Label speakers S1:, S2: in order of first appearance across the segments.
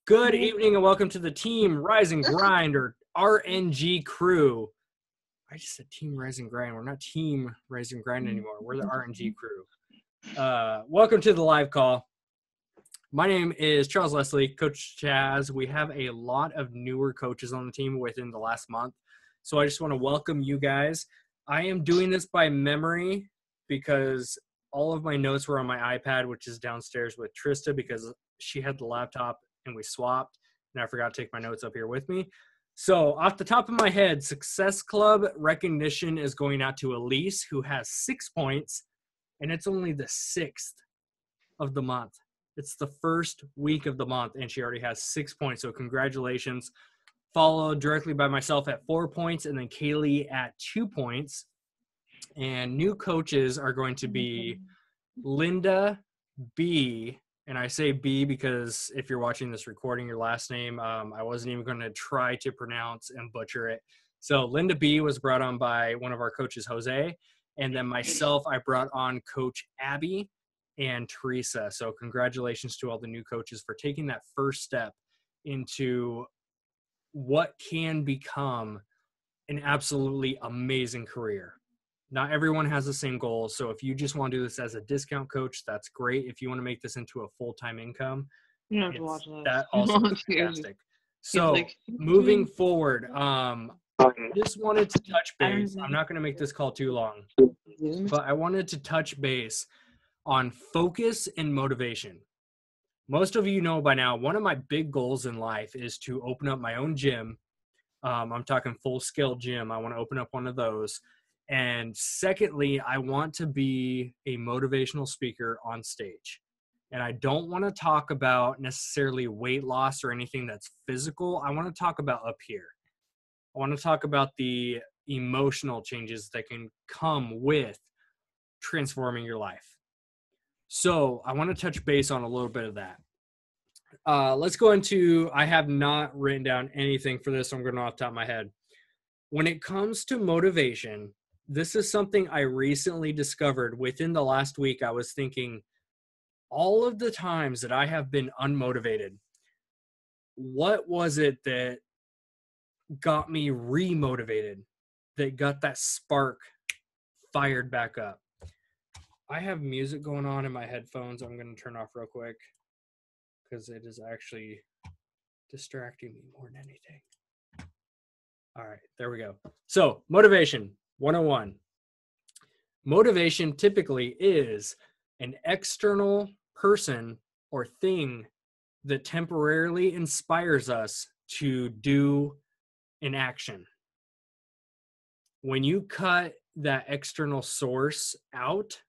S1: Good evening and welcome to the Team Rise and Grind, or RNG crew. I just said Team Rise and Grind. We're not Team Rise and Grind anymore. We're the RNG crew. Welcome to the live call. My name is Charles Leslie, Coach Chaz. We have a lot of newer coaches on the team within the last month, so I just want to welcome you guys. I am doing this by memory because all of my notes were on my iPad, which is downstairs with Trista because she had the laptop and we swapped, and I forgot to take my notes up here with me. So off the top of my head, Success Club recognition is going out to Elise, who has 6 points, and it's only the 6th of the month. It's the first week of the month, and she already has 6 points, so congratulations. Followed directly by myself at 4 points, and then Kaylee at 2 points. And new coaches are going to be Linda B, and I say B because if you're watching this recording, your last name, I wasn't even going to try to pronounce and butcher it. So Linda B was brought on by one of our coaches, Jose, and then myself, I brought on Coach Abby and Teresa. So congratulations to all the new coaches for taking that first step into what can become an absolutely amazing career. Not everyone has the same goals. So if you just want to do this as a discount coach, that's great. If you want to make this into a full-time income,
S2: You don't have to watch
S1: that also fantastic. So moving forward, just wanted to touch base. I'm not going to make this call too long, but I wanted to touch base on focus and motivation. Most of you know by now, one of my big goals in life is to open up my own gym. I'm talking full-scale gym. I want to open up one of those. And secondly, I want to be a motivational speaker on stage. And I don't want to talk about necessarily weight loss or anything that's physical. I want to talk about up here. I want to talk about the emotional changes that can come with transforming your life. So I want to touch base on a little bit of that. Let's go into, I have not written down anything for this. So I'm going off the top of my head. When it comes to motivation, this is something I recently discovered within the last week. I was thinking all of the times that I have been unmotivated, what was it that got me remotivated, that got that spark fired back up? I have music going on in my headphones. I'm going to turn off real quick because it is actually distracting me more than anything. All right, there we go. So motivation 101. Motivation typically is an external person or thing that temporarily inspires us to do an action. When you cut that external source out,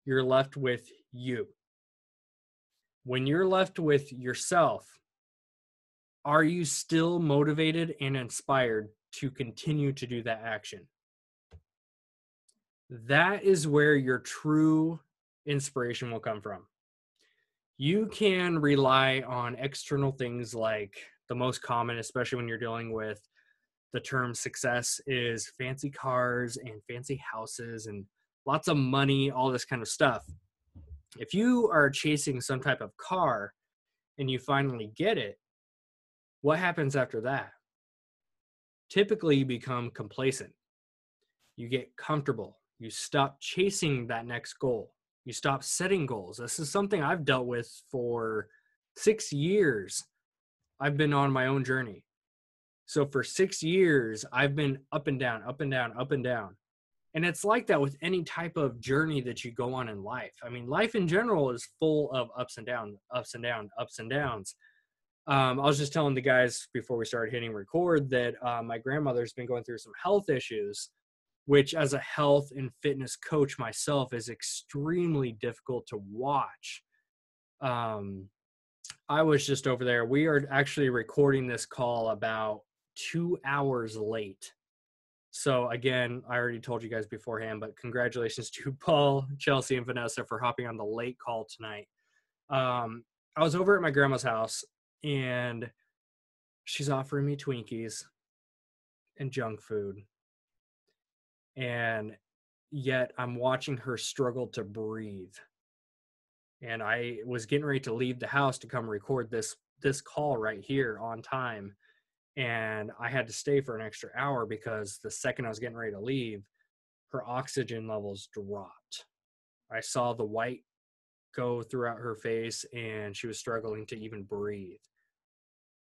S1: you're left with you. When you're left with yourself, are you still motivated and inspired to continue to do that action? That is where your true inspiration will come from. You can rely on external things like the most common, especially when you're dealing with the term success, is fancy cars and fancy houses and lots of money, all this kind of stuff. If you are chasing some type of car and you finally get it, what happens after that? Typically, you become complacent. You get comfortable. You stop chasing that next goal. You stop setting goals. This is something I've dealt with for 6 years. I've been on my own journey. So for 6 years, I've been up and down, up and down, up and down. And it's like that with any type of journey that you go on in life. I mean, life in general is full of ups and downs, ups and downs, ups and downs. I was just telling the guys before we started hitting record that my grandmother's been going through some health issues, which as a health and fitness coach myself is extremely difficult to watch. I was just over there. We are actually recording this call about 2 hours late. So again, I already told you guys beforehand, but congratulations to Paul, Chelsea, and Vanessa for hopping on the late call tonight. I was over at my grandma's house, and she's offering me Twinkies and junk food. And yet I'm watching her struggle to breathe. And I was getting ready to leave the house to come record this call right here on time. And I had to stay for an extra hour because the second I was getting ready to leave, her oxygen levels dropped. I saw the white go throughout her face and she was struggling to even breathe.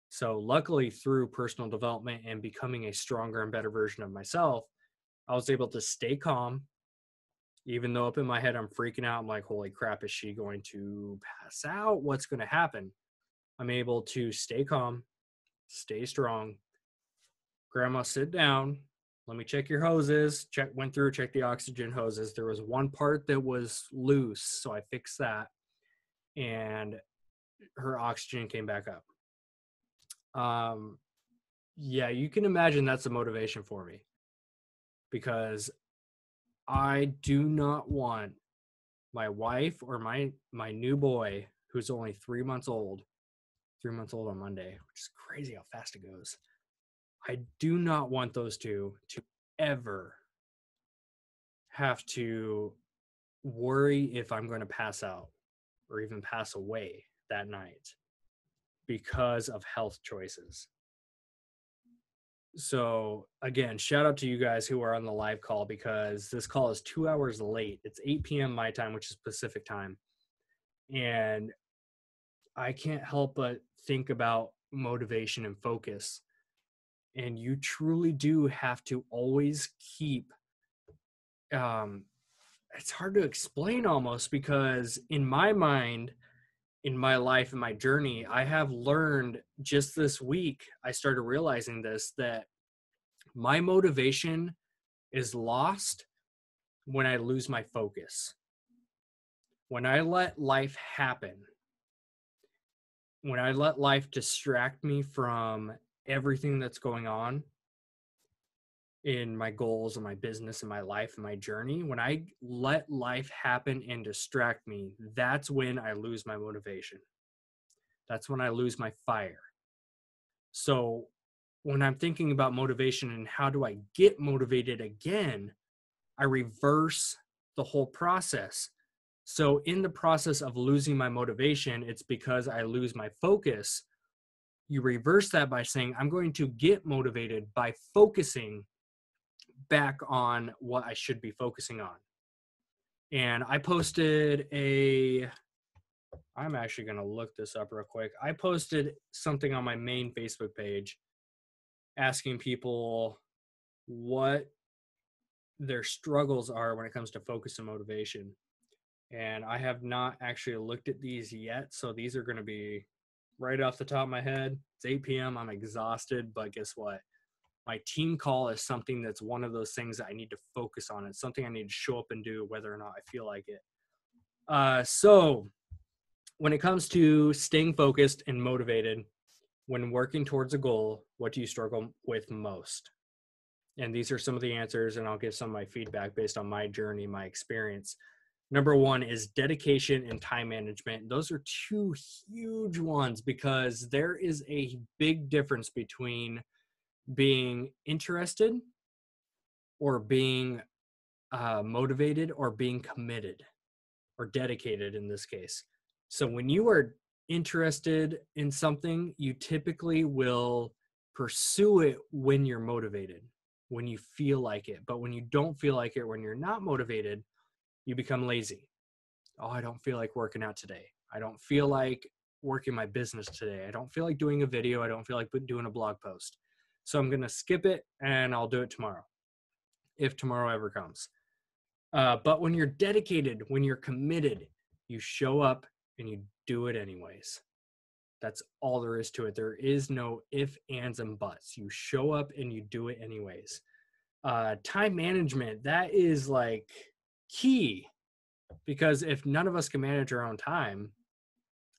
S1: So luckily, through personal development and becoming a stronger and better version of myself, I was able to stay calm, even though up in my head I'm freaking out. I'm like, holy crap, is she going to pass out? What's going to happen? I'm able to stay calm, stay strong. Grandma, sit down. Let me check your hoses. Went through, checked the oxygen hoses. There was one part that was loose, so I fixed that. And her oxygen came back up. Yeah, you can imagine that's a motivation for me, because I do not want my wife or my new boy, who's only 3 months old on Monday, which is crazy how fast it goes. I do not want those two to ever have to worry if I'm going to pass out or even pass away that night because of health choices. So again, shout out to you guys who are on the live call, because this call is 2 hours late. It's 8 p.m. my time, which is Pacific time. And I can't help but think about motivation and focus. And you truly do have to always keep, it's hard to explain almost, because in my mind, in my life, in my journey, I have learned just this week, I started realizing this, that my motivation is lost when I lose my focus. When I let life happen, when I let life distract me from everything that's going on in my goals and my business and my life and my journey, when I let life happen and distract me, that's when I lose my motivation. That's when I lose my fire. So when I'm thinking about motivation and how do I get motivated again, I reverse the whole process. So in the process of losing my motivation, it's because I lose my focus. You reverse that by saying, I'm going to get motivated by focusing back on what I should be focusing on. And I posted I'm actually going to look this up real quick. I posted something on my main Facebook page asking people what their struggles are when it comes to focus and motivation. And I have not actually looked at these yet. So these are going to be right off the top of my head. It's 8 p.m. I'm exhausted, but guess what? My team call is something that's one of those things that I need to focus on. It's something I need to show up and do whether or not I feel like it. So when it comes to staying focused and motivated, when working towards a goal, what do you struggle with most? And these are some of the answers, and I'll give some of my feedback based on my journey, my experience. Number one is dedication and time management. Those are two huge ones, because there is a big difference between being interested or being motivated or being committed or dedicated in this case. So when you are interested in something, you typically will pursue it when you're motivated, when you feel like it. But when you don't feel like it, when you're not motivated, you become lazy. Oh, I don't feel like working out today. I don't feel like working my business today. I don't feel like doing a video. I don't feel like doing a blog post. So I'm going to skip it and I'll do it tomorrow, if tomorrow ever comes. But when you're dedicated, when you're committed, you show up and you do it anyways. That's all there is to it. There is no ifs, ands, and buts. You show up and you do it anyways. Time management, that is like key, because if none of us can manage our own time,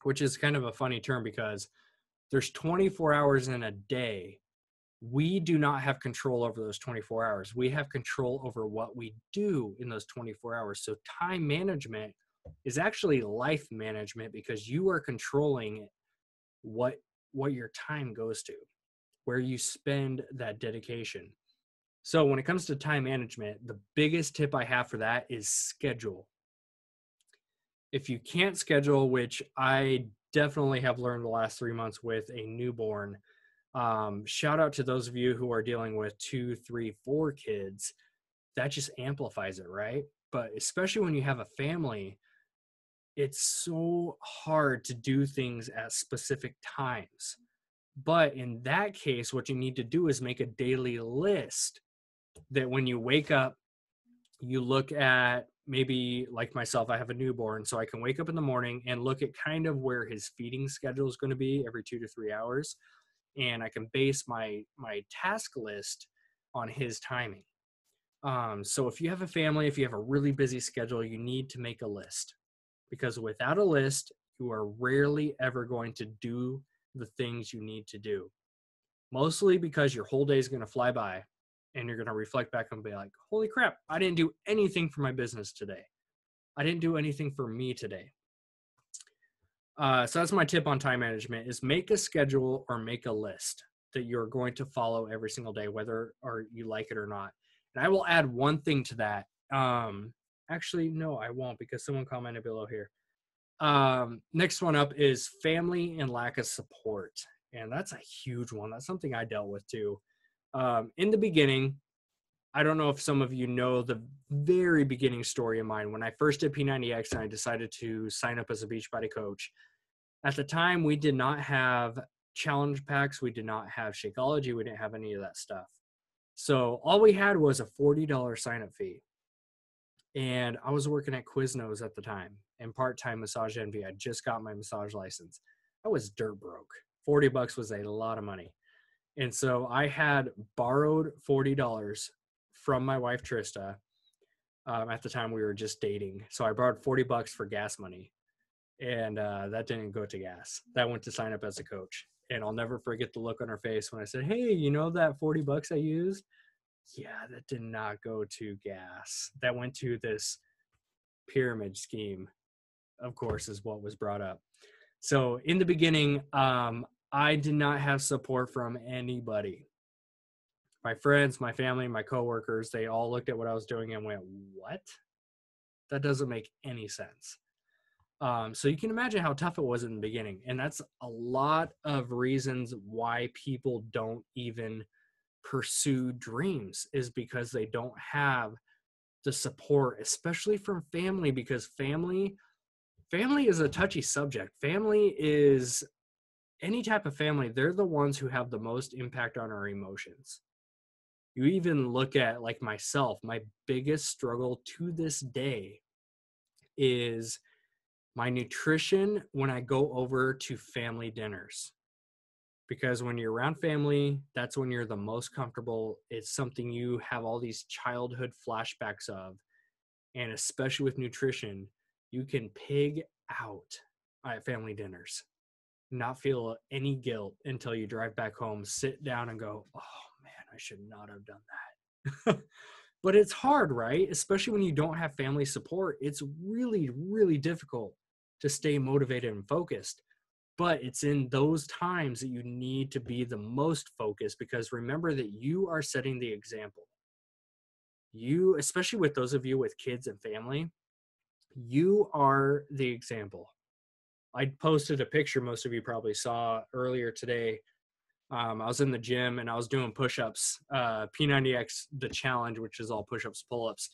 S1: which is kind of a funny term because there's 24 hours in a day, we do not have control over those 24 hours. We have control over what we do in those 24 hours. So time management is actually life management, because you are controlling what your time goes to, where you spend that dedication. So when it comes to time management, the biggest tip I have for that is schedule. If you can't schedule, which I definitely have learned the last 3 months with a newborn, shout out to those of you who are dealing with 2, 3, 4 kids. That just amplifies it, right? But especially when you have a family, it's so hard to do things at specific times. But in that case, what you need to do is make a daily list that when you wake up, you look at, maybe like myself, I have a newborn, so I can wake up in the morning and look at kind of where his feeding schedule is going to be every 2 to 3 hours. And I can base my task list on his timing. So if you have a family, if you have a really busy schedule, you need to make a list, because without a list, you are rarely ever going to do the things you need to do. Mostly because your whole day is going to fly by and you're going to reflect back and be like, holy crap, I didn't do anything for my business today. I didn't do anything for me today. So that's my tip on time management, is make a schedule or make a list that you're going to follow every single day, whether or you like it or not. And I will add one thing to that. Actually, no, I won't, because someone commented below here. Next one up is family and lack of support. And that's a huge one. That's something I dealt with too. In the beginning, I don't know if some of you know the very beginning story of mine. When I first did P90X and I decided to sign up as a Beachbody coach, at the time we did not have challenge packs. We did not have Shakeology. We didn't have any of that stuff. So all we had was a $40 sign-up fee. And I was working at Quiznos at the time and part-time Massage Envy. I just got my massage license. I was dirt broke. $40 was a lot of money. And so I had borrowed $40 from my wife, Trista. At the time we were just dating. So I borrowed $40 for gas money. And that didn't go to gas. That went to sign up as a coach. And I'll never forget the look on her face when I said, hey, you know that $40 I used? Yeah, that did not go to gas. That went to this pyramid scheme, of course, is what was brought up. So in the beginning, I did not have support from anybody. My friends, my family, my coworkers, they all looked at what I was doing and went, what? That doesn't make any sense. So you can imagine how tough it was in the beginning. And that's a lot of reasons why people don't even pursue dreams, is because they don't have the support, especially from family, because family is a touchy subject. Family is any type of family. They're the ones who have the most impact on our emotions. You even look at like myself, my biggest struggle to this day is my nutrition when I go over to family dinners. Because when you're around family, that's when you're the most comfortable. It's something you have all these childhood flashbacks of. And especially with nutrition, you can pig out at family dinners, not feel any guilt until you drive back home, sit down and go, oh man, I should not have done that. But it's hard, right? Especially when you don't have family support. It's really, really difficult to stay motivated and focused. But it's in those times that you need to be the most focused, because remember that you are setting the example. You, especially with those of you with kids and family, you are the example. I posted a picture most of you probably saw earlier today. I was in the gym and I was doing push-ups, P90X, the challenge, which is all push-ups, pull-ups.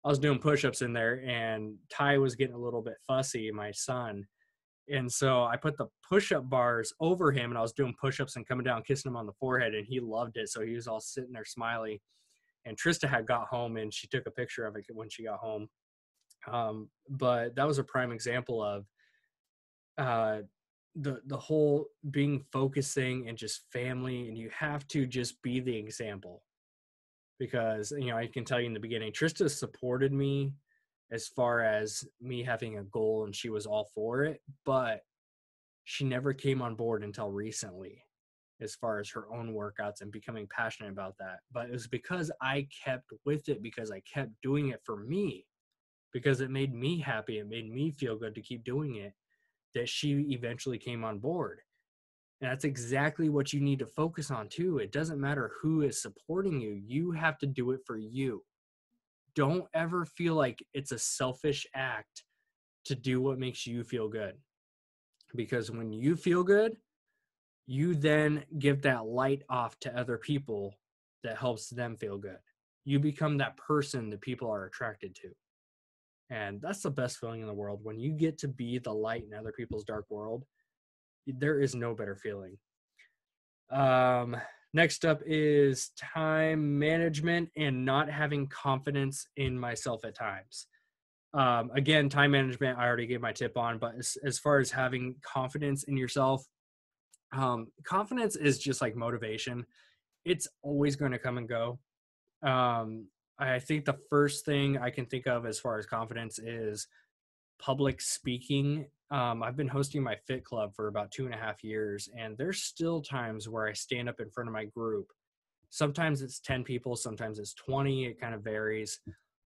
S1: I was doing push-ups in there, and Ty was getting a little bit fussy, my son. And so I put the push-up bars over him, and I was doing push-ups and coming down, kissing him on the forehead, and he loved it. So he was all sitting there smiley. And Trista had got home, and she took a picture of it when she got home. But that was a prime example of the whole being focusing and just family, and you have to just be the example. Because, you know, I can tell you in the beginning, Trista supported me as far as me having a goal, and she was all for it, but she never came on board until recently as far as her own workouts and becoming passionate about that. But it was because I kept with it, because I kept doing it for me, because it made me happy. It made me feel good to keep doing it, that she eventually came on board. And that's exactly what you need to focus on too. It doesn't matter who is supporting you. You have to do it for you. Don't ever feel like it's a selfish act to do what makes you feel good. Because when you feel good, you then give that light off to other people that helps them feel good. You become that person that people are attracted to. And that's the best feeling in the world. When you get to be the light in other people's dark world, there is no better feeling. Next up is time management and not having confidence in myself at times. Again, time management, I already gave my tip on, but as far as having confidence in yourself, confidence is just like motivation. It's always going to come and go. I think the first thing I can think of as far as confidence is public speaking. I've been hosting my Fit Club for about 2.5 years, and there's still times where I stand up in front of my group. Sometimes it's 10 people, sometimes it's 20, it kind of varies.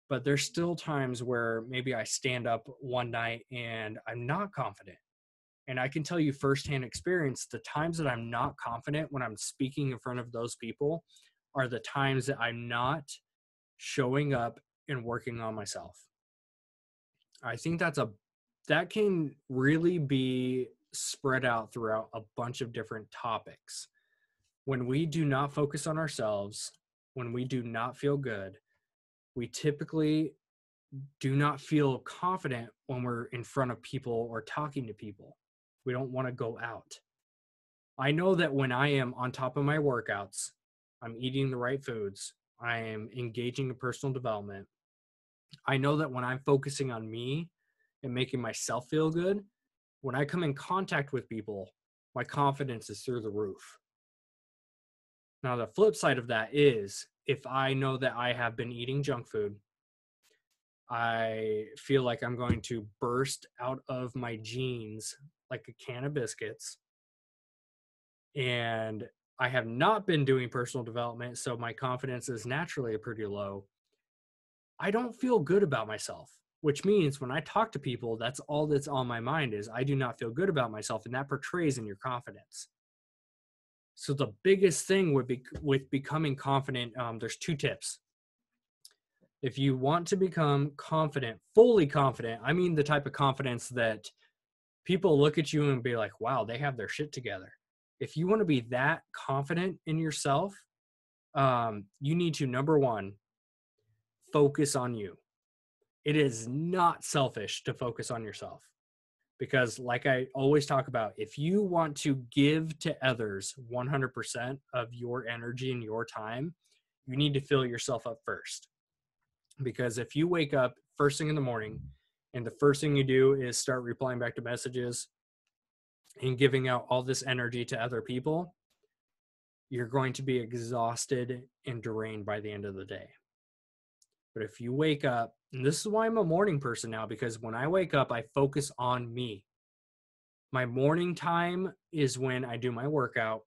S1: But there's still times where maybe I stand up one night and I'm not confident. And I can tell you firsthand experience, the times that I'm not confident when I'm speaking in front of those people are the times that I'm not showing up and working on myself. I think that can really be spread out throughout a bunch of different topics. When we do not focus on ourselves, when we do not feel good, we typically do not feel confident when we're in front of people or talking to people. We don't want to go out. I know that when I am on top of my workouts, I'm eating the right foods, I am engaging in personal development. I know that when I'm focusing on me and making myself feel good, when I come in contact with people, my confidence is through the roof. Now, the flip side of that is if I know that I have been eating junk food, I feel like I'm going to burst out of my jeans like a can of biscuits, and I have not been doing personal development, so my confidence is naturally pretty low. I don't feel good about myself, which means when I talk to people, that's all that's on my mind is I do not feel good about myself, and that portrays in your confidence. So the biggest thing with becoming confident, there's 2 tips. If you want to become confident, fully confident, I mean the type of confidence that people look at you and be like, wow, they have their shit together. If you want to be that confident in yourself, you need to, number one, focus on you. It is not selfish to focus on yourself. Because like I always talk about, if you want to give to others 100% of your energy and your time, you need to fill yourself up first. Because if you wake up first thing in the morning and the first thing you do is start replying back to messages and giving out all this energy to other people, you're going to be exhausted and drained by the end of the day. But if you wake up, and this is why I'm a morning person now, because when I wake up, I focus on me. My morning time is when I do my workout.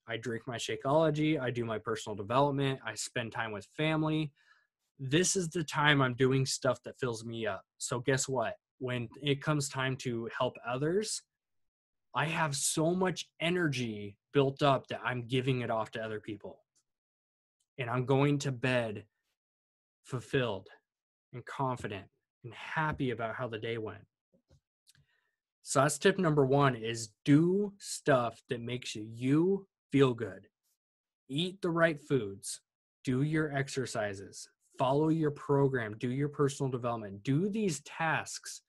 S1: I drink my Shakeology. I do my personal development. I spend time with family. This is the time I'm doing stuff that fills me up. So guess what? When it comes time to help others, I have so much energy built up that I'm giving it off to other people. And I'm going to bed fulfilled and confident and happy about how the day went. So that's tip number 1 is do stuff that makes you feel good. Eat the right foods. Do your exercises. Follow your program. Do your personal development. Do these tasks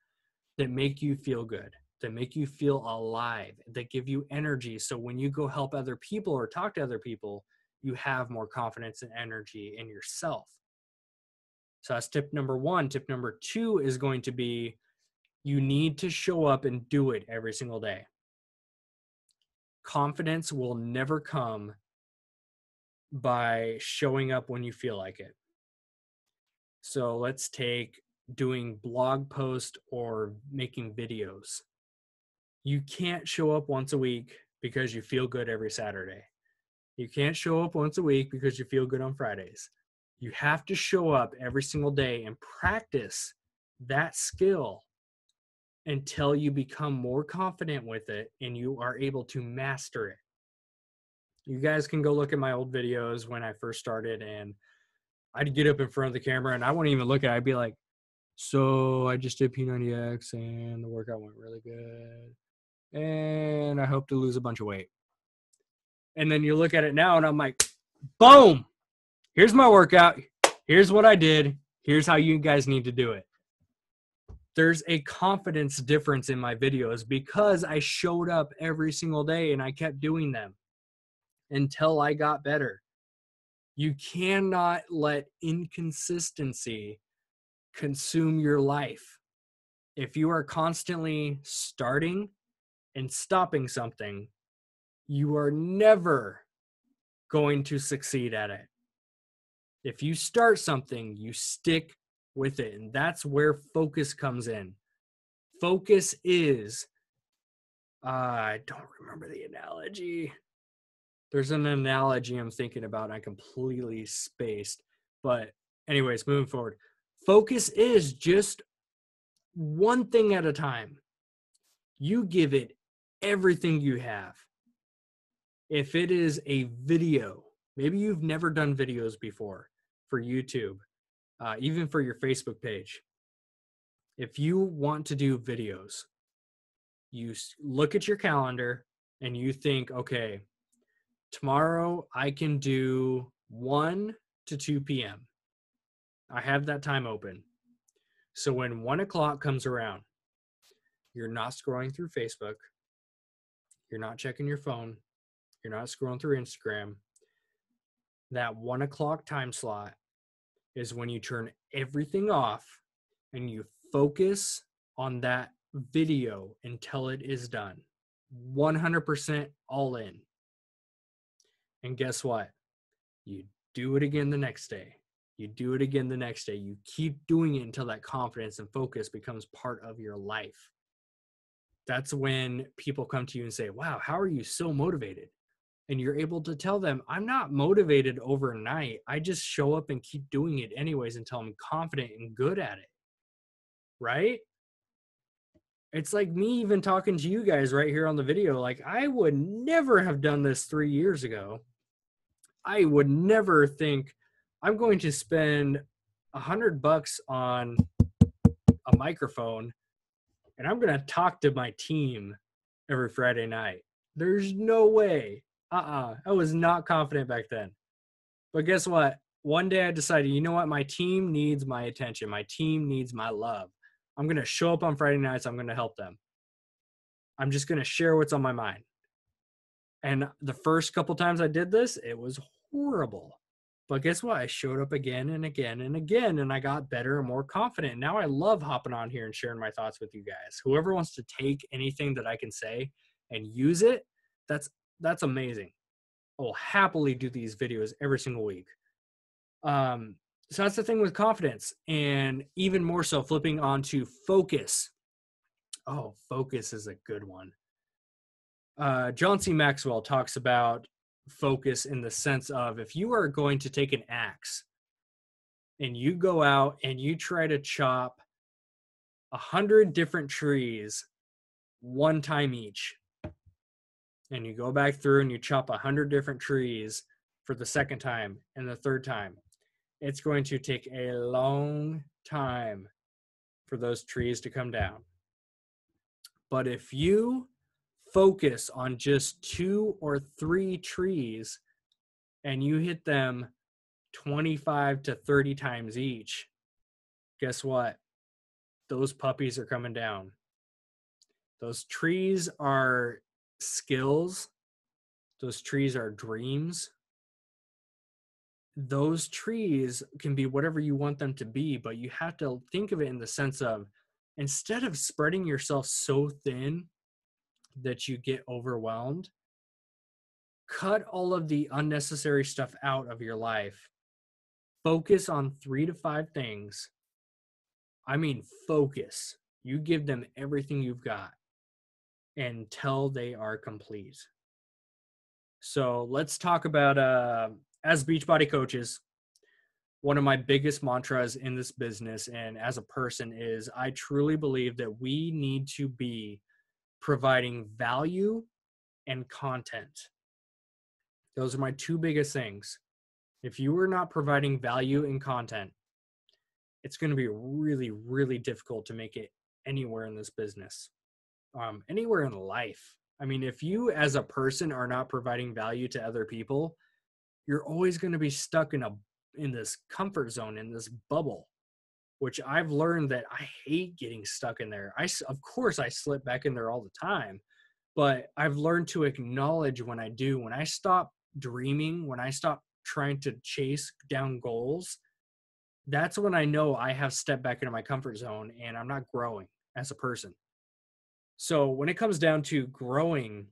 S1: that make you feel good, that make you feel alive, that give you energy. So when you go help other people or talk to other people, you have more confidence and energy in yourself. So that's tip number 1. Tip number 2 is going to be you need to show up and do it every single day. Confidence will never come by showing up when you feel like it. So let's take doing blog posts or making videos. You can't show up once a week because you feel good every Saturday. You can't show up once a week because you feel good on Fridays. You have to show up every single day and practice that skill until you become more confident with it and you are able to master it. You guys can go look at my old videos when I first started, and I'd get up in front of the camera and I wouldn't even look at it. I'd be like, So I just did P90X and the workout went really good. And I hope to lose a bunch of weight. And then you look at it now and I'm like, boom, here's my workout. Here's what I did. Here's how you guys need to do it. There's a confidence difference in my videos because I showed up every single day and I kept doing them until I got better. You cannot let inconsistency consume your life. If you are constantly starting and stopping something, you are never going to succeed at it. If you start something, you stick with it. And that's where focus comes in. Focus is, I don't remember the analogy. There's an analogy I'm thinking about, and I completely spaced. But anyways, moving forward. Focus is just one thing at a time. You give it everything you have. If it is a video, maybe you've never done videos before for YouTube, even for your Facebook page. If you want to do videos, you look at your calendar and you think, okay, tomorrow I can do 1 to 2 p.m. I have that time open. So when 1 o'clock comes around, you're not scrolling through Facebook. You're not checking your phone. You're not scrolling through Instagram. That 1 o'clock time slot is when you turn everything off and you focus on that video until it is done. 100% all in. And guess what? You do it again the next day. You do it again the next day. You keep doing it until that confidence and focus becomes part of your life. That's when people come to you and say, wow, how are you so motivated? And you're able to tell them, I'm not motivated overnight. I just show up and keep doing it anyways until I'm confident and good at it. Right? It's like me even talking to you guys right here on the video. Like, I would never have done this 3 years ago. I would never think I'm going to spend $100 on a microphone and I'm going to talk to my team every Friday night. There's no way. I was not confident back then. But guess what? One day I decided, you know what? My team needs my attention. My team needs my love. I'm going to show up on Friday nights. I'm going to help them. I'm just going to share what's on my mind. And the first couple times I did this, it was horrible. But guess what? I showed up again and again and again, and I got better and more confident. Now I love hopping on here and sharing my thoughts with you guys. Whoever wants to take anything that I can say and use it, that's amazing. I will happily do these videos every single week. So that's the thing with confidence, and even more so flipping onto focus. Oh, focus is a good one. John C. Maxwell talks about focus in the sense of if you are going to take an axe and you go out and you try to chop 100 different trees one time each, and you go back through and you chop 100 different trees for the second time and the third time, it's going to take a long time for those trees to come down. But if you focus on just 2 or 3 trees and you hit them 25 to 30 times each, guess what? Those puppies are coming down. Those trees are skills. Those trees are dreams. Those trees can be whatever you want them to be, but you have to think of it in the sense of, instead of spreading yourself so thin that you get overwhelmed, cut all of the unnecessary stuff out of your life. Focus on 3 to 5 things. I mean, focus. You give them everything you've got until they are complete. So let's talk about, as Beachbody coaches, one of my biggest mantras in this business and as a person is I truly believe that we need to be providing value and content. Those are my 2 biggest things. If you are not providing value and content, it's going to be really, really difficult to make it anywhere in this business, anywhere in life. I mean, if you as a person are not providing value to other people, you're always going to be stuck in this comfort zone, in this bubble, which I've learned that I hate getting stuck in there. Of course, I slip back in there all the time, but I've learned to acknowledge when I do. When I stop dreaming, when I stop trying to chase down goals, that's when I know I have stepped back into my comfort zone and I'm not growing as a person. So when it comes down to growing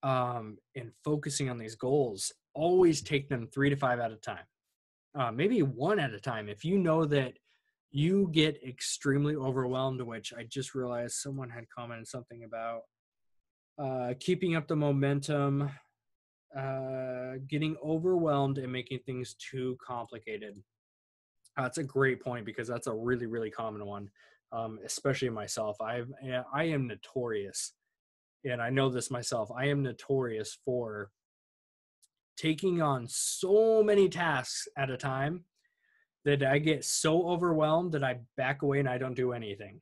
S1: and focusing on these goals, always take them 3 to 5 at a time, maybe 1 at a time. If you know that you get extremely overwhelmed, which I just realized someone had commented something about keeping up the momentum, getting overwhelmed and making things too complicated. That's a great point because that's a really, really common one, especially myself. I am notorious, and I know this myself. I am notorious for taking on so many tasks at a time that I get so overwhelmed that I back away and I don't do anything.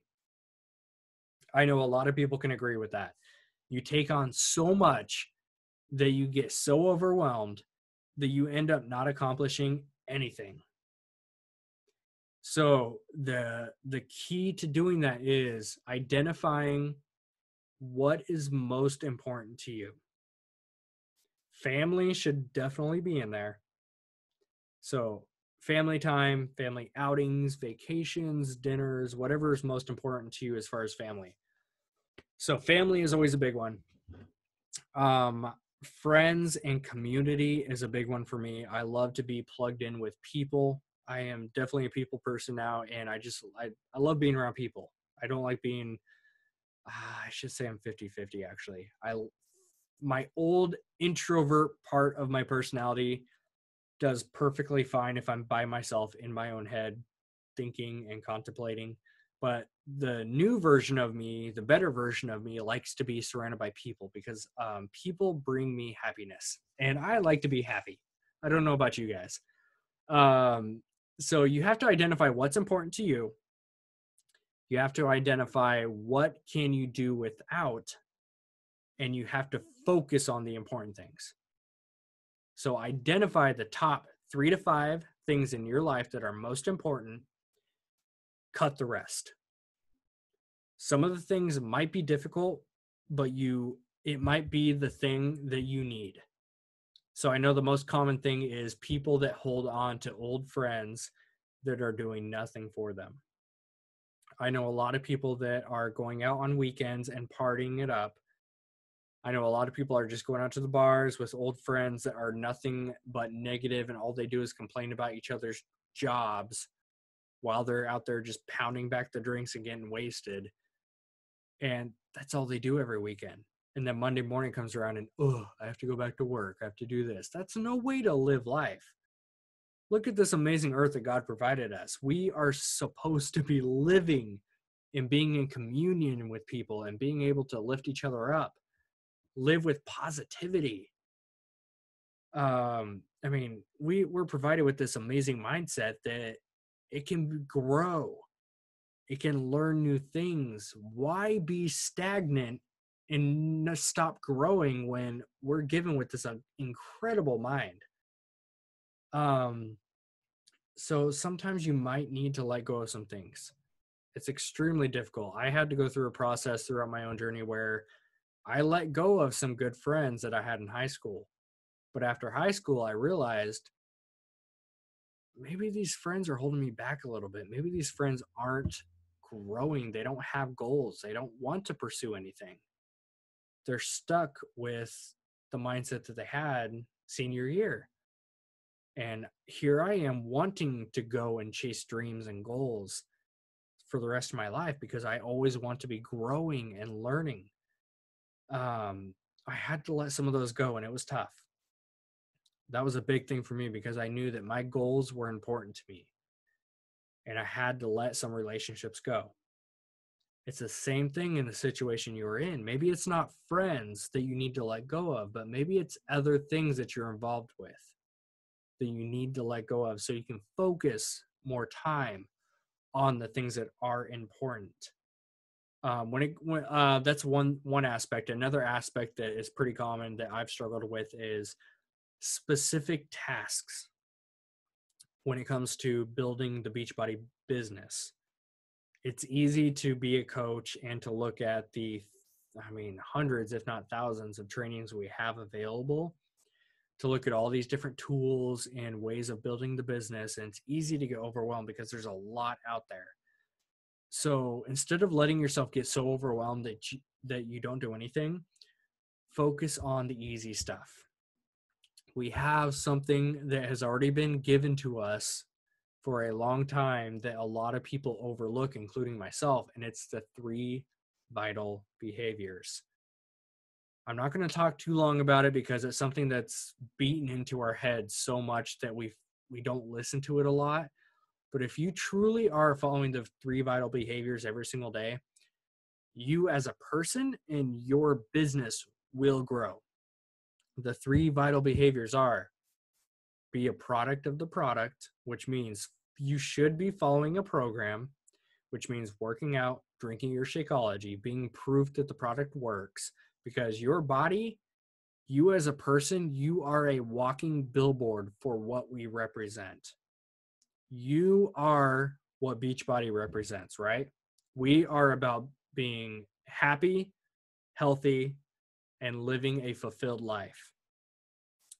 S1: I know a lot of people can agree with that. You take on so much that you get so overwhelmed that you end up not accomplishing anything. So the key to doing that is identifying what is most important to you. Family should definitely be in there. So family time, family outings, vacations, dinners, whatever is most important to you as far as family. So family is always a big one. Friends and community is a big one for me. I love to be plugged in with people. I am definitely a people person now, and I love being around people. I don't like being, I should say I'm 50-50 actually. My old introvert part of my personality does perfectly fine if I'm by myself in my own head, thinking and contemplating. But the new version of me, the better version of me, likes to be surrounded by people because people bring me happiness, and I like to be happy. I don't know about you guys. So you have to identify what's important to you. You have to identify what can you do without, and you have to focus on the important things. So identify the top 3 to 5 things in your life that are most important. Cut the rest. Some of the things might be difficult, but it might be the thing that you need. So I know the most common thing is people that hold on to old friends that are doing nothing for them. I know a lot of people that are going out on weekends and partying it up. I know a lot of people are just going out to the bars with old friends that are nothing but negative, and all they do is complain about each other's jobs while they're out there just pounding back the drinks and getting wasted. And that's all they do every weekend. And then Monday morning comes around and, I have to go back to work. I have to do this. That's no way to live life. Look at this amazing earth that God provided us. We are supposed to be living and being in communion with people and being able to lift each other up, live with positivity. I mean, we're provided with this amazing mindset that it can grow. It can learn new things. Why be stagnant and stop growing when we're given with this incredible mind? So sometimes you might need to let go of some things. It's extremely difficult. I had to go through a process throughout my own journey where I let go of some good friends that I had in high school. But after high school, I realized maybe these friends are holding me back a little bit. Maybe these friends aren't growing. They don't have goals. They don't want to pursue anything. They're stuck with the mindset that they had senior year. And here I am wanting to go and chase dreams and goals for the rest of my life because I always want to be growing and learning. I had to let some of those go, and it was tough. That was a big thing for me because I knew that my goals were important to me, and I had to let some relationships go. It's the same thing in the situation you're in. Maybe it's not friends that you need to let go of, but maybe it's other things that you're involved with that you need to let go of so you can focus more time on the things that are important. That's one aspect. Another aspect that is pretty common that I've struggled with is specific tasks when it comes to building the Beachbody business. It's easy to be a coach and to look at hundreds, if not thousands of trainings we have available, to look at all these different tools and ways of building the business. And it's easy to get overwhelmed because there's a lot out there. So instead of letting yourself get so overwhelmed that you don't do anything, focus on the easy stuff. We have something that has already been given to us for a long time that a lot of people overlook, including myself, and it's the 3 vital behaviors. I'm not going to talk too long about it because it's something that's beaten into our heads so much that we don't listen to it a lot. But if you truly are following the 3 vital behaviors every single day, you as a person and your business will grow. The 3 vital behaviors are: be a product of the product, which means you should be following a program, which means working out, drinking your Shakeology, being proof that the product works, because your body, you as a person, you are a walking billboard for what we represent. You are what Beachbody represents, right? We are about being happy, healthy, and living a fulfilled life.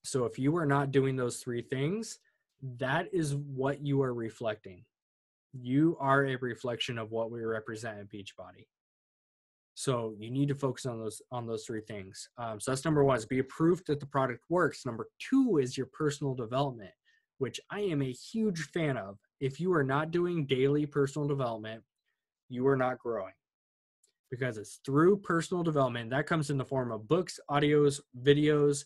S1: So if you are not doing those 3 things, that is what you are reflecting. You are a reflection of what we represent at Beachbody. So you need to focus on those 3 things. So that's number 1, is be a proof that the product works. Number 2 is your personal development, which I am a huge fan of. If you are not doing daily personal development, you are not growing, because it's through personal development. That comes in the form of books, audios, videos,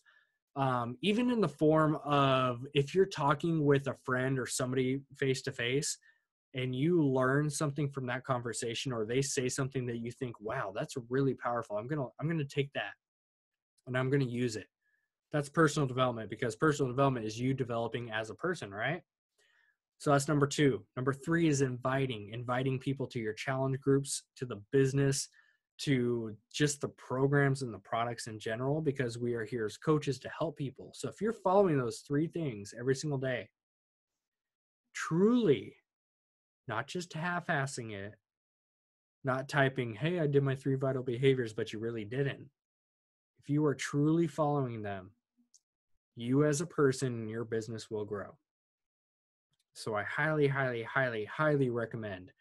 S1: even in the form of if you're talking with a friend or somebody face to face and you learn something from that conversation, or they say something that you think, wow, that's really powerful. I'm going to take that and I'm going to use it. That's personal development, because personal development is you developing as a person, right? So that's number 2. Number 3 is inviting people to your challenge groups, to the business, to just the programs and the products in general, because we are here as coaches to help people. So if you're following those 3 things every single day, truly, not just half-assing it, not typing, hey, I did my 3 vital behaviors, but you really didn't. If you are truly following them, you as a person and your business will grow. So I highly, highly, highly, highly recommend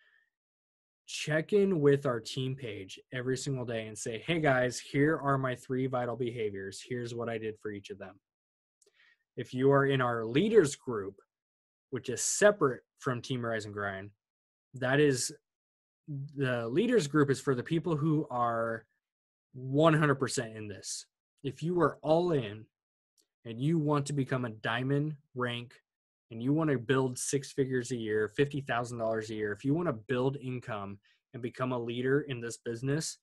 S1: check in with our team page every single day and say, hey guys, here are my 3 vital behaviors. Here's what I did for each of them. If you are in our leaders group, which is separate from Team Rise and Grind, that is, the leaders group is for the people who are 100% in this. If you are all in and you want to become a diamond rank and you want to build 6 figures a year, $50,000 a year, if you want to build income and become a leader in this business,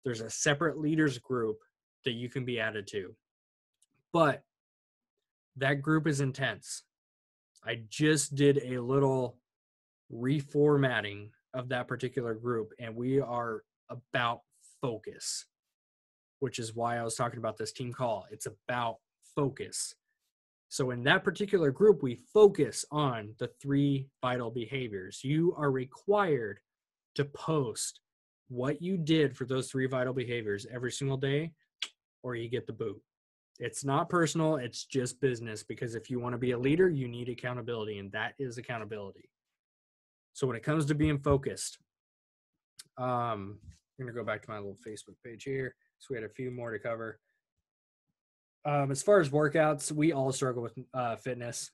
S1: there's a separate leaders group that you can be added to. But that group is intense. I just did a little reformatting of that particular group, and we are about focus, which is why I was talking about this team call. It's about focus. So in that particular group, we focus on the 3 vital behaviors. You are required to post what you did for those 3 vital behaviors every single day, or you get the boot. It's not personal, it's just business, because if you want to be a leader, you need accountability, and that is accountability. So when it comes to being focused, I'm going to go back to my little Facebook page here. So we had a few more to cover. As far as workouts, we all struggle with fitness.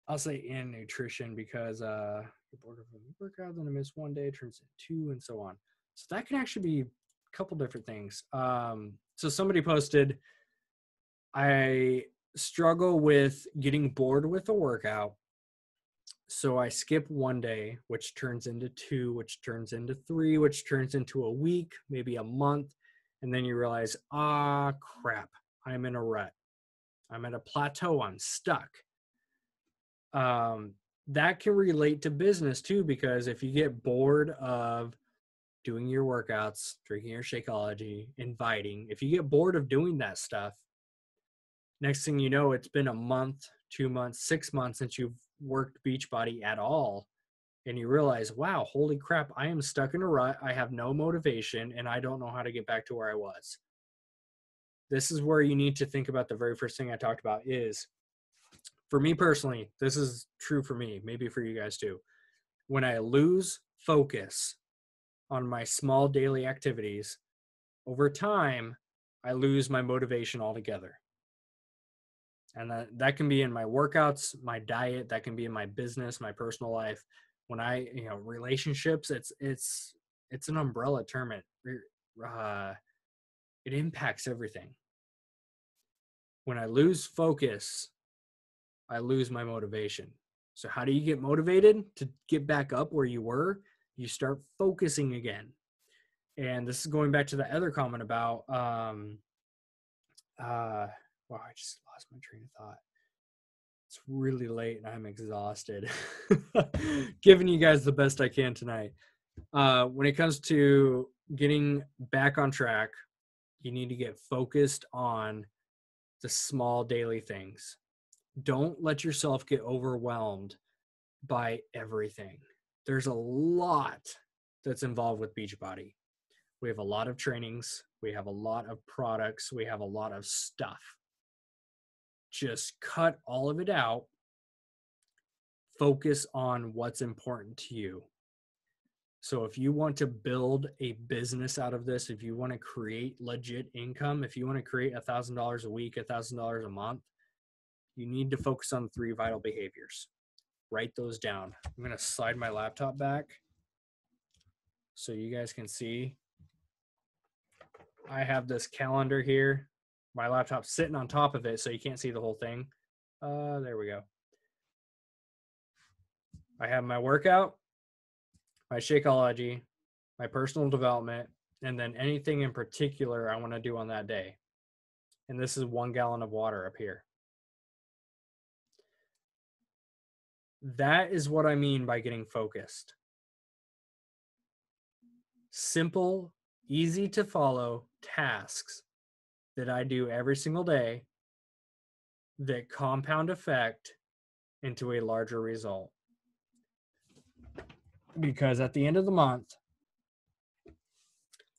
S1: I'll say and nutrition, because workout, then I miss one day, turns into 2, and so on. So that can actually be a couple different things. So somebody posted, I struggle with getting bored with a workout. So I skip one day, which turns into 2, which turns into 3, which turns into a week, maybe a month. And then you realize, crap, I'm in a rut. I'm at a plateau. I'm stuck. that can relate to business too, because if you get bored of doing your workouts, drinking your Shakeology, inviting, if you get bored of doing that stuff, next thing you know, it's been a month, 2 months, 6 months since you've worked Beachbody at all. And you realize, wow, holy crap, I am stuck in a rut. I have no motivation and I don't know how to get back to where I was. This is where you need to think about the very first thing I talked about is, for me personally, this is true for me, maybe for you guys too. When I lose focus on my small daily activities, over time, I lose my motivation altogether. And that can be in my workouts, my diet, that can be in my business, my personal life. When relationships, it's an umbrella term. It impacts everything. When I lose focus, I lose my motivation. So how do you get motivated to get back up where you were? You start focusing again. And this is going back to the other comment about, wow, I just lost my train of thought. It's really late and I'm exhausted. Giving you guys the best I can tonight. When it comes to getting back on track, you need to get focused on the small daily things. Don't let yourself get overwhelmed by everything. There's a lot that's involved with Beachbody. We have a lot of trainings. We have a lot of products. We have a lot of stuff. Just cut all of it out. Focus on what's important to you. So if you want to build a business out of this, if you want to create legit income, if you want to create $1,000 a week, $1,000 a month, you need to focus on 3 vital behaviors. Write those down. I'm going to slide my laptop back so you guys can see. I have this calendar here. My laptop's sitting on top of it, so you can't see the whole thing. There we go. I have my workout, my Shakeology, my personal development, and then anything in particular I want to do on that day. And this is 1 gallon of water up here. That is what I mean by getting focused. Simple, easy to follow tasks that I do every single day that compound effect into a larger result. Because at the end of the month,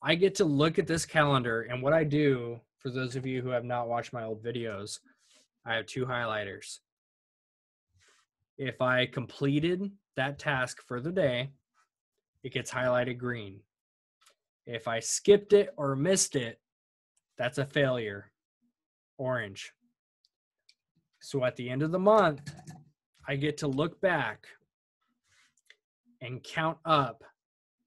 S1: I get to look at this calendar, and what I do, for those of you who have not watched my old videos, I have 2 highlighters. If I completed that task for the day, it gets highlighted green. If I skipped it or missed it, that's a failure, orange. So at the end of the month, I get to look back and count up,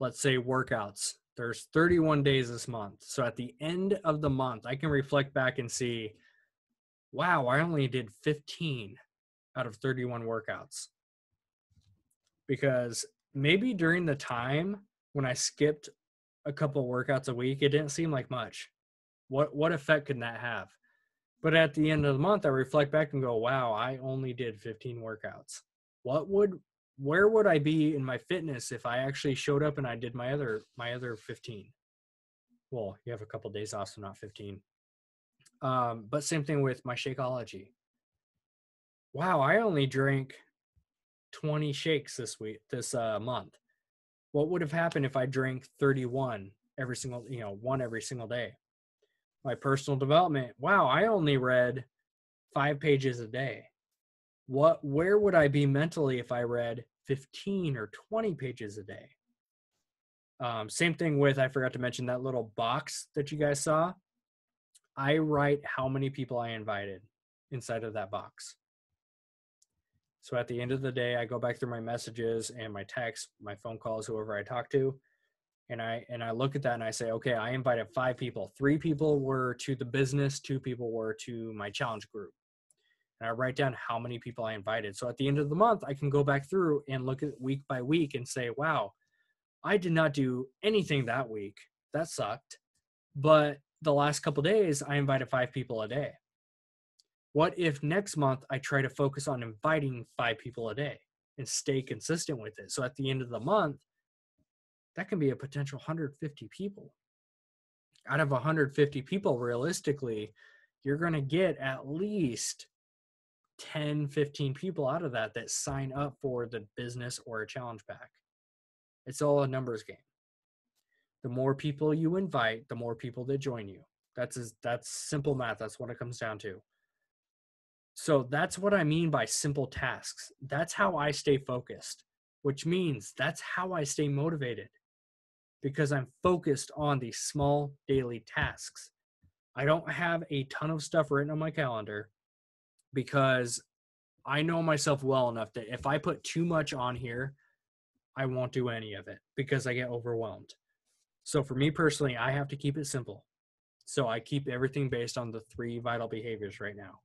S1: let's say, workouts. There's 31 days this month. So at the end of the month, I can reflect back and see, wow, I only did 15 out of 31 workouts. Because maybe during the time when I skipped a couple workouts a week, it didn't seem like much. What effect could that have? But at the end of the month, I reflect back and go, wow, I only did 15 workouts. Where would I be in my fitness if I actually showed up and I did my other 15? Well, you have a couple days off, so not 15. But same thing with my Shakeology. Wow, I only drank 20 shakes this month. What would have happened if I drank 31 one every single day? My personal development. Wow, I only read 5 pages a day. Where would I be mentally if I read 15 or 20 pages a day? Same thing with, I forgot to mention that little box that you guys saw. I write how many people I invited inside of that box. So at the end of the day, I go back through my messages and my texts, my phone calls, whoever I talk to, and I look at that and I say, okay, I invited 5 people. 3 people were to the business, 2 people were to my challenge group. And I write down how many people I invited. So at the end of the month, I can go back through and look at week by week and say, wow, I did not do anything that week. That sucked. But the last couple of days, I invited 5 people a day. What if next month I try to focus on inviting 5 people a day? and stay consistent with it. So at the end of the month, that can be a potential 150 people. Out of 150 people, realistically, you're going to get at least 10, 15 people out of that sign up for the business or a challenge pack. It's all a numbers game. The more people you invite, the more people that join you. That's simple math. That's what it comes down to. So that's what I mean by simple tasks. That's how I stay focused, which means that's how I stay motivated, because I'm focused on these small daily tasks. I don't have a ton of stuff written on my calendar because I know myself well enough that if I put too much on here, I won't do any of it because I get overwhelmed. So for me personally, I have to keep it simple. So I keep everything based on the 3 vital behaviors right now.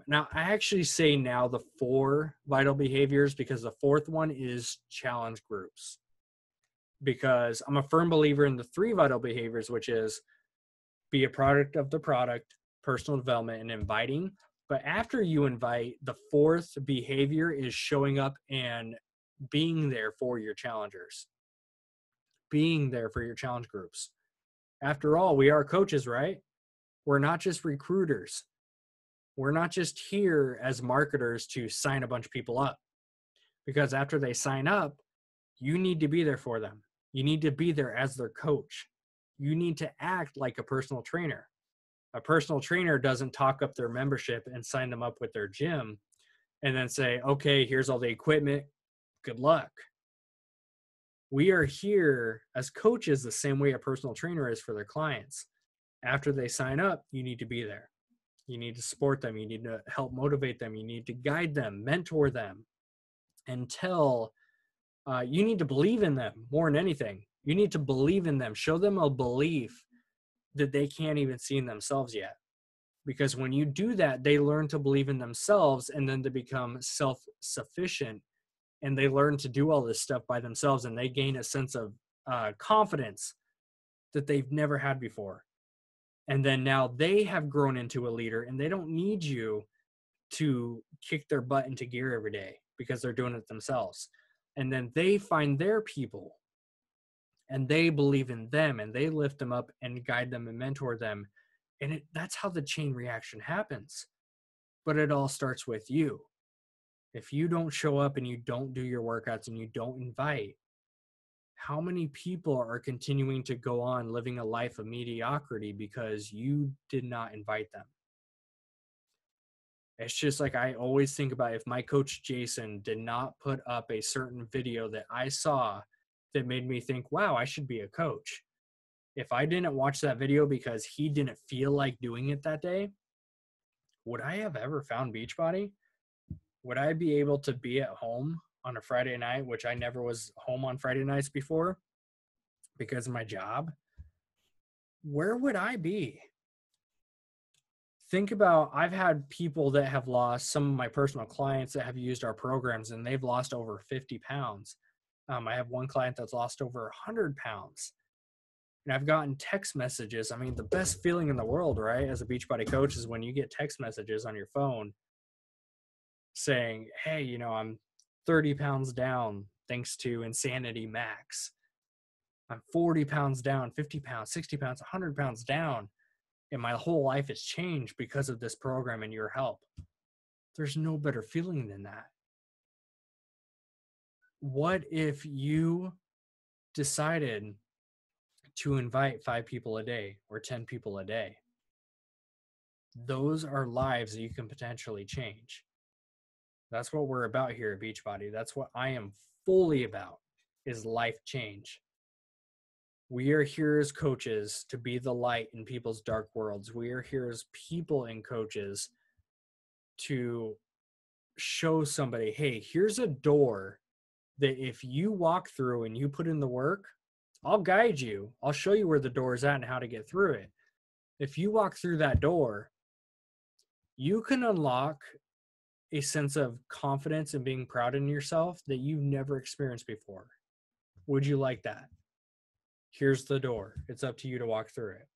S1: Now, I actually say now the 4 vital behaviors because the 4th one is challenge groups. Because I'm a firm believer in the 3 vital behaviors, which is be a product of the product, personal development, and inviting. But after you invite, the 4th behavior is showing up and being there for your challengers, being there for your challenge groups. After all, we are coaches, right? We're not just recruiters. We're not just here as marketers to sign a bunch of people up, because after they sign up, you need to be there for them. You need to be there as their coach. You need to act like a personal trainer. A personal trainer doesn't talk up their membership and sign them up with their gym and then say, okay, here's all the equipment. Good luck. We are here as coaches the same way a personal trainer is for their clients. After they sign up, you need to be there. You need to support them. You need to help motivate them. You need to guide them, mentor them until you need to believe in them more than anything. You need to believe in them. Show them a belief that they can't even see in themselves yet. Because when you do that, they learn to believe in themselves and then to become self-sufficient. And they learn to do all this stuff by themselves, and they gain a sense of confidence that they've never had before. And then now they have grown into a leader, and they don't need you to kick their butt into gear every day because they're doing it themselves. And then they find their people, and they believe in them, and they lift them up and guide them and mentor them. And that's how the chain reaction happens. But it all starts with you. If you don't show up and you don't do your workouts and you don't invite, how many people are continuing to go on living a life of mediocrity because you did not invite them? It's just like I always think about, if my coach Jason did not put up a certain video that I saw that made me think, wow, I should be a coach. If I didn't watch that video because he didn't feel like doing it that day, would I have ever found Beachbody? Would I be able to be at home on a Friday night, which I never was home on Friday nights before because of my job? Where would I be? Think about, I've had people that have lost, some of my personal clients that have used our programs, and they've lost over 50 pounds. I have one client that's lost over 100 pounds. And I've gotten text messages. I mean, the best feeling in the world, right, as a Beachbody coach is when you get text messages on your phone saying, hey, I'm 30 pounds down thanks to Insanity Max. I'm 40 pounds down, 50 pounds, 60 pounds, 100 pounds down. And my whole life has changed because of this program and your help. There's no better feeling than that. What if you decided to invite 5 people a day or 10 people a day? Those are lives that you can potentially change. That's what we're about here at Beachbody. That's what I am fully about, is life change. We are here as coaches to be the light in people's dark worlds. We are here as people and coaches to show somebody, hey, here's a door that if you walk through and you put in the work, I'll guide you. I'll show you where the door is at and how to get through it. If you walk through that door, you can unlock a sense of confidence and being proud in yourself that you've never experienced before. Would you like that? Here's the door. It's up to you to walk through it.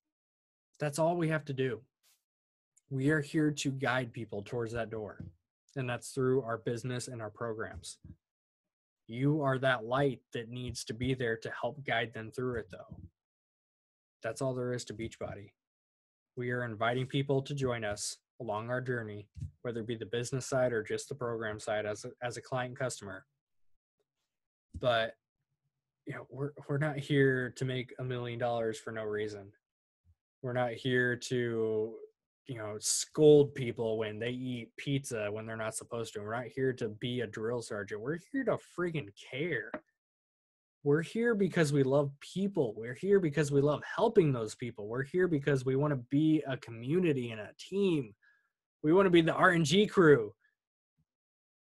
S1: That's all we have to do. We are here to guide people towards that door. and that's through our business and our programs. You are that light that needs to be there to help guide them through it, though. That's all there is to Beachbody. We are inviting people to join us along our journey, whether it be the business side or just the program side as a client customer. But we're not here to make $1 million for no reason. We're not here to scold people when they eat pizza when they're not supposed to. We're not here to be a drill sergeant. We're here to freaking care. We're here because we love people. We're here because we love helping those people. We're here because we want to be a community and a team. We want to be the RNG crew.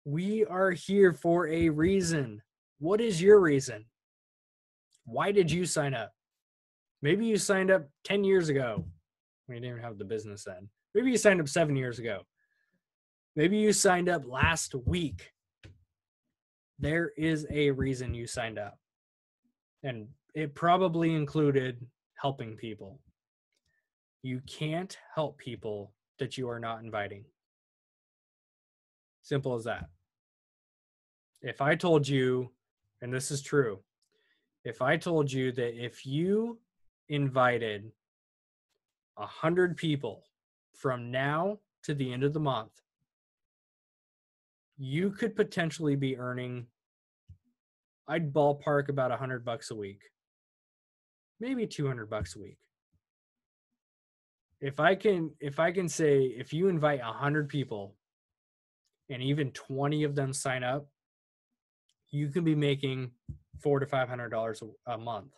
S1: We are here for a reason. What is your reason? Why did you sign up? Maybe you signed up 10 years ago. We didn't even have the business then. Maybe you signed up 7 years ago. Maybe you signed up last week. There is a reason you signed up. And it probably included helping people. You can't help people that you are not inviting. Simple as that. If I told you, and this is true, if I told you that if you invited 100 people from now to the end of the month, you could potentially be earning, I'd ballpark about $100 a week, maybe $200 a week. If I can say, if you invite 100 people and even 20 of them sign up, you can be making $400 to $500 a month.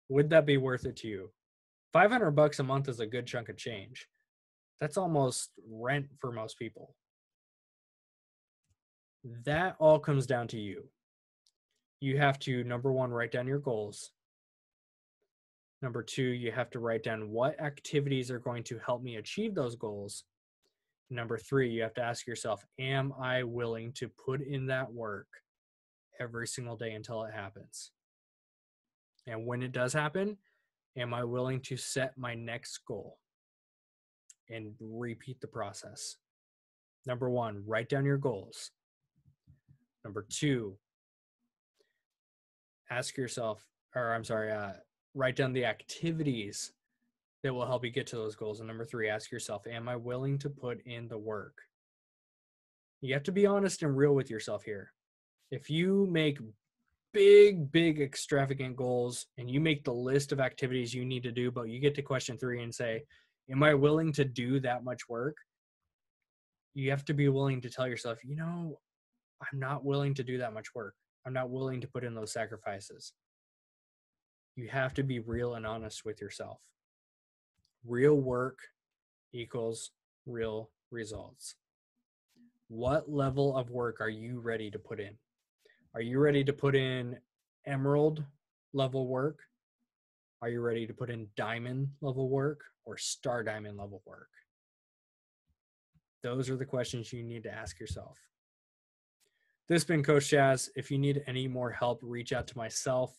S1: Would that be worth it to you? $500 a month is a good chunk of change. That's almost rent for most people. That all comes down to you. You have to, number one, write down your goals. Number two, you have to write down what activities are going to help me achieve those goals. Number three, you have to ask yourself, am I willing to put in that work every single day until it happens? And when it does happen, am I willing to set my next goal and repeat the process? Number one, write down your goals. Number two, write down the activities that will help you get to those goals. And number three, ask yourself, am I willing to put in the work? You have to be honest and real with yourself here. If you make big extravagant goals and you make the list of activities you need to do, but you get to question 3 and say, am I willing to do that much work? You have to be willing to tell yourself, I'm not willing to do that much work. I'm not willing to put in those sacrifices. You have to be real and honest with yourself. Real work equals real results. What level of work are you ready to put in? Are you ready to put in emerald level work? Are you ready to put in diamond level work or star diamond level work? Those are the questions you need to ask yourself. This has been Coach Jazz. If you need any more help, reach out to myself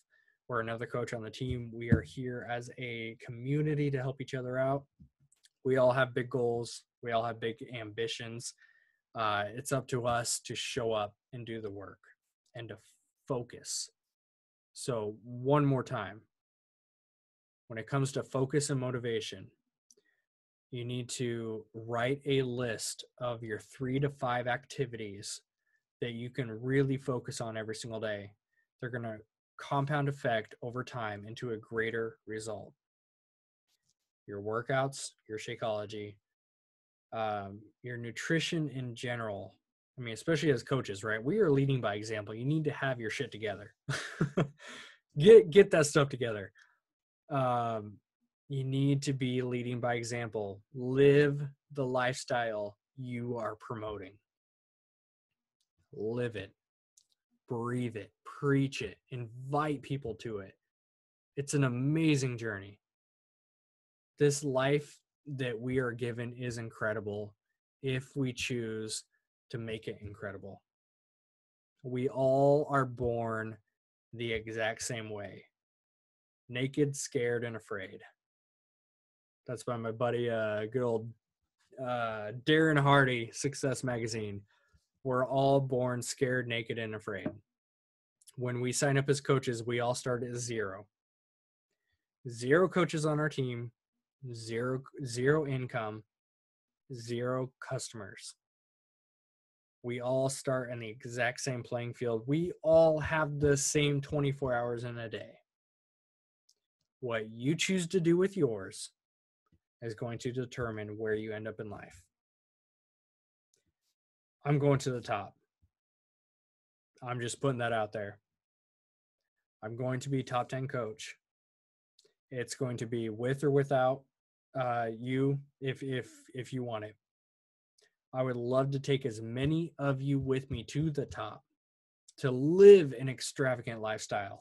S1: or another coach on the team. We are here as a community to help each other out. We all have big goals. We all have big ambitions. It's up to us to show up and do the work and to focus. So one more time, when it comes to focus and motivation, you need to write a list of your 3 to 5 activities that you can really focus on every single day. They're going to compound effect over time into a greater result. Your workouts, your Shakeology, your nutrition in general. I mean, especially as coaches, right? We are leading by example. You need to have your shit together. Get that stuff together. You need to be leading by example. Live the lifestyle you are promoting. Live it. Breathe it. Preach it. Invite people to it. It's an amazing journey. This life that we are given is incredible if we choose to make it incredible. We all are born the exact same way. Naked, scared, and afraid. That's by my buddy, good old Darren Hardy, Success Magazine. We're all born scared, naked, and afraid. When we sign up as coaches, we all start at zero. Zero coaches on our team, zero income, zero customers. We all start in the exact same playing field. We all have the same 24 hours in a day. What you choose to do with yours is going to determine where you end up in life. I'm going to the top. I'm just putting that out there. I'm going to be top 10 coach. It's going to be with or without you if you want it. I would love to take as many of you with me to the top, to live an extravagant lifestyle,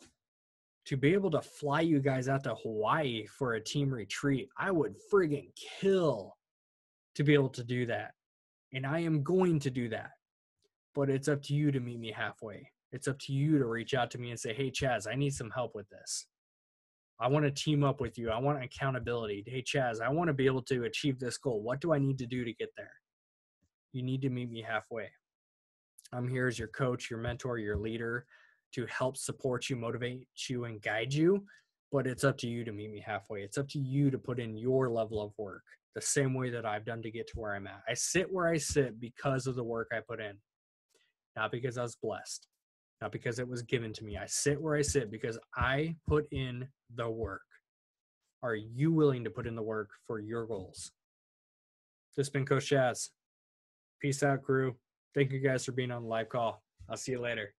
S1: to be able to fly you guys out to Hawaii for a team retreat. I would friggin' kill to be able to do that. And I am going to do that. But it's up to you to meet me halfway. It's up to you to reach out to me and say, hey, Chaz, I need some help with this. I want to team up with you. I want accountability. Hey, Chaz, I want to be able to achieve this goal. What do I need to do to get there? You need to meet me halfway. I'm here as your coach, your mentor, your leader to help support you, motivate you, and guide you. But it's up to you to meet me halfway. It's up to you to put in your level of work the same way that I've done to get to where I'm at. I sit where I sit because of the work I put in, not because I was blessed, not because it was given to me. I sit where I sit because I put in the work. Are you willing to put in the work for your goals? This has been Coach Chaz. Peace out, crew. Thank you guys for being on the live call. I'll see you later.